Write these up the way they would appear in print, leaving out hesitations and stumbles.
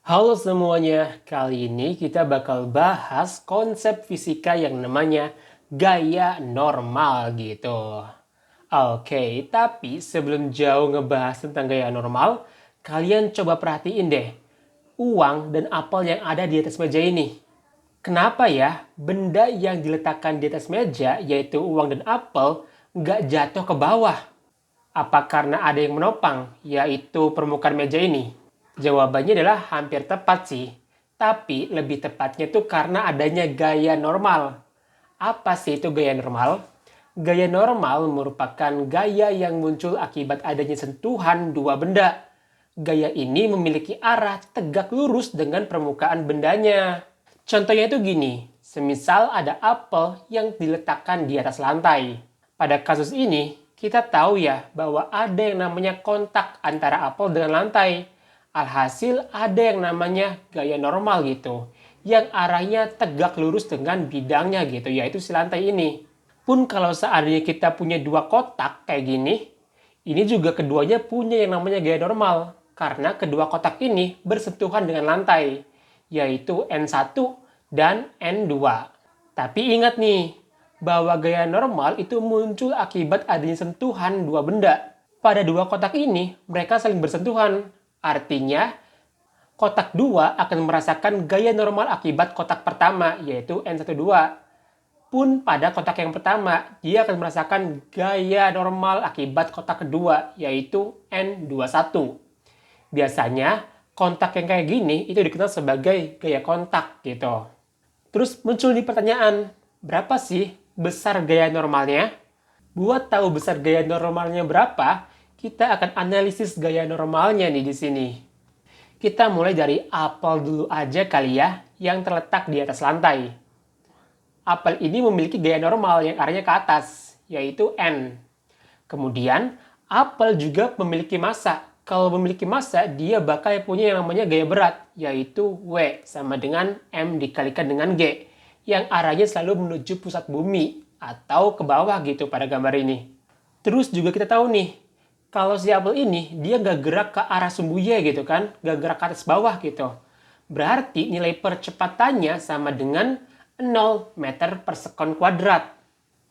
Halo semuanya, kali ini kita bakal bahas konsep fisika yang namanya gaya normal gitu. Oke, tapi sebelum jauh ngebahas tentang gaya normal, kalian coba perhatiin deh, uang dan apel yang ada di atas meja ini. Kenapa ya benda yang diletakkan di atas meja, yaitu uang dan apel, nggak jatuh ke bawah? Apa karena ada yang menopang, yaitu permukaan meja ini? Jawabannya adalah hampir tepat sih. Tapi lebih tepatnya itu karena adanya gaya normal. Apa sih itu gaya normal? Gaya normal merupakan gaya yang muncul akibat adanya sentuhan dua benda. Gaya ini memiliki arah tegak lurus dengan permukaan bendanya. Contohnya itu gini, semisal ada apel yang diletakkan di atas lantai. Pada kasus ini, kita tahu ya bahwa ada yang namanya kontak antara apel dengan lantai. Alhasil ada yang namanya gaya normal gitu, yang arahnya tegak lurus dengan bidangnya gitu, yaitu si lantai ini. Pun kalau seandainya kita punya dua kotak kayak gini, ini juga keduanya punya yang namanya gaya normal, karena kedua kotak ini bersentuhan dengan lantai, yaitu N1 dan N2. Tapi ingat nih, bahwa gaya normal itu muncul akibat adanya sentuhan dua benda. Pada dua kotak ini, mereka saling bersentuhan. Artinya, kotak 2 akan merasakan gaya normal akibat kotak pertama, yaitu N12. Pun pada kotak yang pertama, dia akan merasakan gaya normal akibat kotak kedua, yaitu N21. Biasanya, kontak yang kayak gini itu dikenal sebagai gaya kontak gitu. Terus muncul nih pertanyaan, berapa sih besar gaya normalnya? Buat tahu besar gaya normalnya berapa, kita akan analisis gaya normalnya nih di sini. Kita mulai dari apel dulu aja kali ya, yang terletak di atas lantai. Apel ini memiliki gaya normal yang arahnya ke atas, yaitu N. Kemudian, apel juga memiliki massa. Kalau memiliki massa, dia bakal punya yang namanya gaya berat, yaitu W sama dengan M dikalikan dengan G, yang arahnya selalu menuju pusat bumi atau ke bawah gitu pada gambar ini. Terus juga kita tahu nih, kalau si apel ini dia nggak gerak ke arah sumbu Y gitu kan, nggak gerak ke atas bawah gitu. Berarti nilai percepatannya sama dengan 0 meter per sekon kuadrat.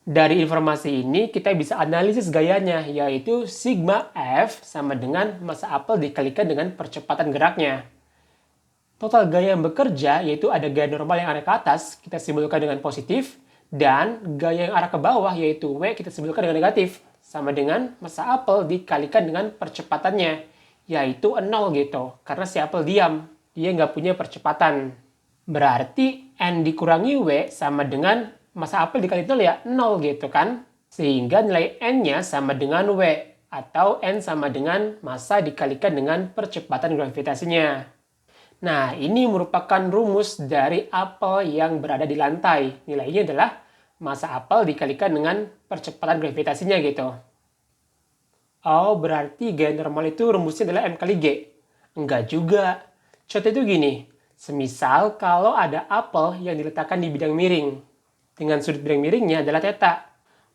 Dari informasi ini kita bisa analisis gayanya, yaitu sigma F sama dengan massa apel dikalikan dengan percepatan geraknya. Total gaya yang bekerja, yaitu ada gaya normal yang arah ke atas, kita simbolkan dengan positif, dan gaya yang arah ke bawah, yaitu W, kita simbolkan dengan negatif, sama dengan massa apel dikalikan dengan percepatannya, yaitu 0 gitu, karena si apel diam, dia nggak punya percepatan. Berarti N dikurangi W sama dengan massa apel dikali 0 ya 0 gitu kan. Sehingga nilai N-nya sama dengan W. Atau N sama dengan massa dikalikan dengan percepatan gravitasinya. Nah, ini merupakan rumus dari apel yang berada di lantai. Nilainya adalah massa apel dikalikan dengan percepatan gravitasinya gitu. Oh, berarti gaya normal itu rumusnya adalah M kali G. Enggak juga. Contoh itu gini, semisal kalau ada apel yang diletakkan di bidang miring, dengan sudut bidang miringnya adalah theta.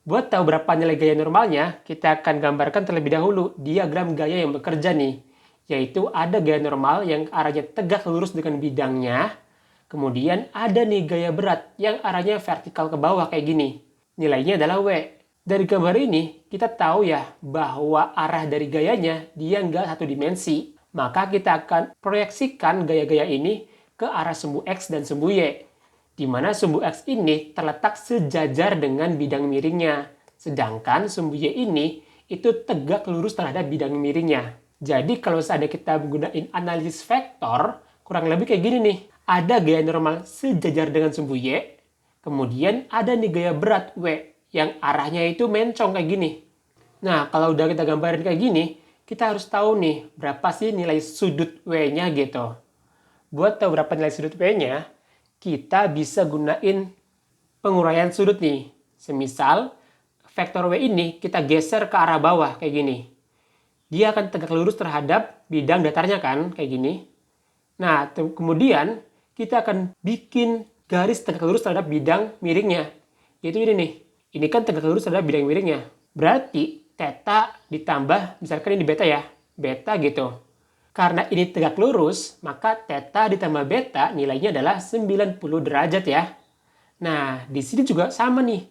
Buat tahu berapa nilai gaya normalnya, kita akan gambarkan terlebih dahulu diagram gaya yang bekerja nih, yaitu ada gaya normal yang arahnya tegak lurus dengan bidangnya, kemudian ada nih gaya berat yang arahnya vertikal ke bawah kayak gini. Nilainya adalah W. Dari gambar ini, kita tahu ya bahwa arah dari gayanya dia nggak satu dimensi. Maka kita akan proyeksikan gaya-gaya ini ke arah sumbu X dan sumbu Y. Di mana sumbu X ini terletak sejajar dengan bidang miringnya. Sedangkan sumbu Y ini itu tegak lurus terhadap bidang miringnya. Jadi kalau seandainya kita menggunakan analisis vektor, kurang lebih kayak gini nih. Ada gaya normal sejajar dengan sumbu Y, kemudian ada nih gaya berat W, yang arahnya itu mencong kayak gini. Nah, kalau udah kita gambarin kayak gini, kita harus tahu nih, berapa sih nilai sudut W-nya gitu. Buat tahu berapa nilai sudut W-nya, kita bisa gunain penguraian sudut nih. Semisal, vektor W ini kita geser ke arah bawah kayak gini. Dia akan tegak lurus terhadap bidang datarnya kan, kayak gini. Nah, kemudian kita akan bikin garis tegak lurus terhadap bidang miringnya. Yaitu ini nih. Ini kan tegak lurus terhadap bidang miringnya. Berarti theta ditambah, misalkan ini beta ya. Beta gitu. Karena ini tegak lurus, maka theta ditambah beta nilainya adalah 90 derajat ya. Nah, di sini juga sama nih.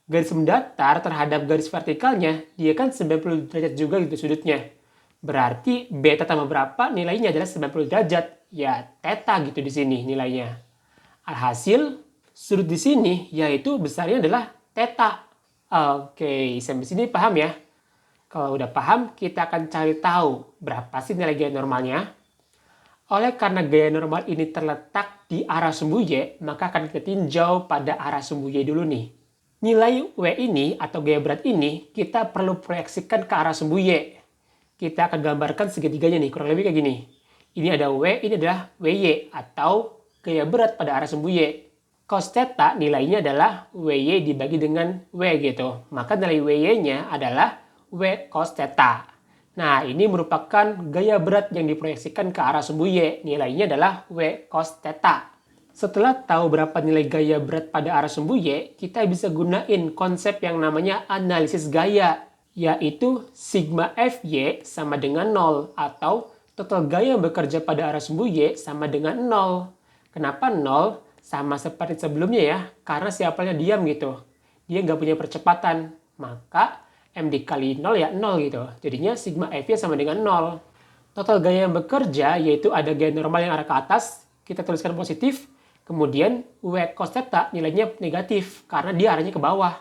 Garis mendatar terhadap garis vertikalnya, dia kan 90 derajat juga gitu sudutnya. Berarti beta tambah berapa nilainya adalah 90 derajat. Ya, theta gitu di sini nilainya. Alhasil, sudut di sini yaitu besarnya adalah theta. Oke, sampai sini paham ya? Kalau udah paham, kita akan cari tahu berapa sih nilai gaya normalnya. Oleh karena gaya normal ini terletak di arah sumbu Y, maka akan kita tinjau pada arah sumbu Y dulu nih. Nilai W ini atau gaya berat ini kita perlu proyeksikan ke arah sumbu Y. Kita akan gambarkan segitiganya nih, kurang lebih kayak gini. Ini ada W, ini adalah WY atau gaya berat pada arah sumbu Y. Cos theta nilainya adalah WY dibagi dengan W gitu. Maka nilai WY-nya adalah W cos theta. Nah, ini merupakan gaya berat yang diproyeksikan ke arah sumbu Y. Nilainya adalah W cos theta. Setelah tahu berapa nilai gaya berat pada arah sumbu Y, kita bisa gunain konsep yang namanya analisis gaya, yaitu sigma Fy sama dengan 0 atau total gaya yang bekerja pada arah sumbu Y sama dengan 0. Kenapa 0? Sama seperti sebelumnya ya, karena si apelnya diam gitu. Dia nggak punya percepatan, maka M dikali 0 ya 0 gitu. Jadinya sigma F-nya sama dengan 0. Total gaya yang bekerja, yaitu ada gaya normal yang arah ke atas, kita tuliskan positif. Kemudian W cos theta nilainya negatif, karena dia arahnya ke bawah.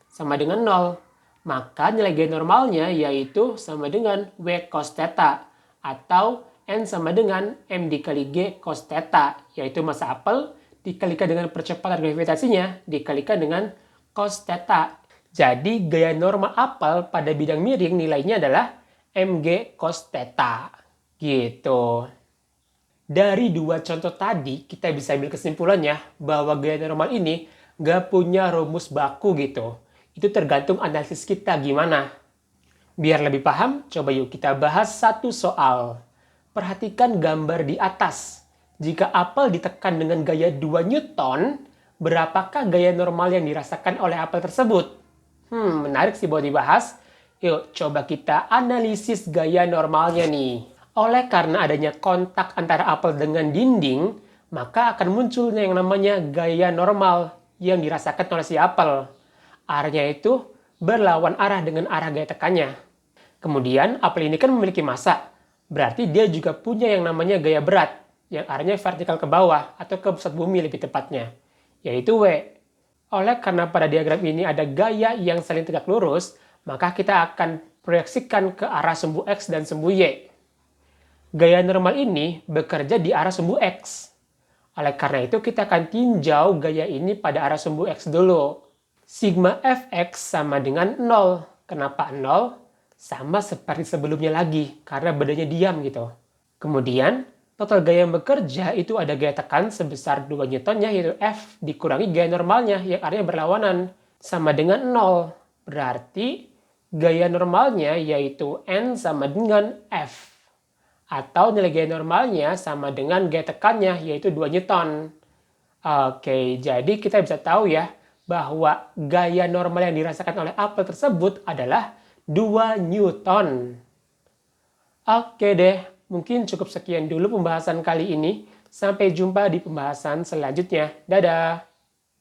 Sama dengan 0. Maka nilai gaya normalnya yaitu sama dengan W cos theta. Atau N sama dengan M dikali G cos theta, yaitu massa apel dikalikan dengan percepatan gravitasinya dikalikan dengan cos theta. Jadi gaya normal apel pada bidang miring nilainya adalah mg cos theta. Gitu. Dari dua contoh tadi kita bisa ambil kesimpulannya bahwa gaya normal ini nggak punya rumus baku gitu. Itu tergantung analisis kita gimana. Biar lebih paham, coba yuk kita bahas satu soal. Perhatikan gambar di atas. Jika apel ditekan dengan gaya 2 Newton, berapakah gaya normal yang dirasakan oleh apel tersebut? Menarik sih buat dibahas. Yuk, coba kita analisis gaya normalnya nih. Oleh karena adanya kontak antara apel dengan dinding, maka akan munculnya yang namanya gaya normal yang dirasakan oleh si apel. Arahnya itu berlawan arah dengan arah gaya tekannya. Kemudian, apel ini kan memiliki massa. Berarti dia juga punya yang namanya gaya berat, yang arahnya vertikal ke bawah atau ke pusat bumi lebih tepatnya, yaitu W. Oleh karena pada diagram ini ada gaya yang saling tegak lurus, maka kita akan proyeksikan ke arah sumbu X dan sumbu Y. Gaya normal ini bekerja di arah sumbu X. Oleh karena itu kita akan tinjau gaya ini pada arah sumbu X dulu. Sigma Fx sama dengan 0. Kenapa 0? Sama seperti sebelumnya lagi, karena badannya diam gitu. Kemudian, total gaya yang bekerja itu ada gaya tekan sebesar 2 Newton yaitu F dikurangi gaya normalnya yang arahnya berlawanan sama dengan 0. Berarti gaya normalnya yaitu N sama dengan F. Atau nilai gaya normalnya sama dengan gaya tekannya yaitu 2 Newton. Oke, jadi kita bisa tahu ya bahwa gaya normal yang dirasakan oleh apel tersebut adalah 2 Newton. Oke deh. Mungkin cukup sekian dulu pembahasan kali ini. Sampai jumpa di pembahasan selanjutnya. Dadah!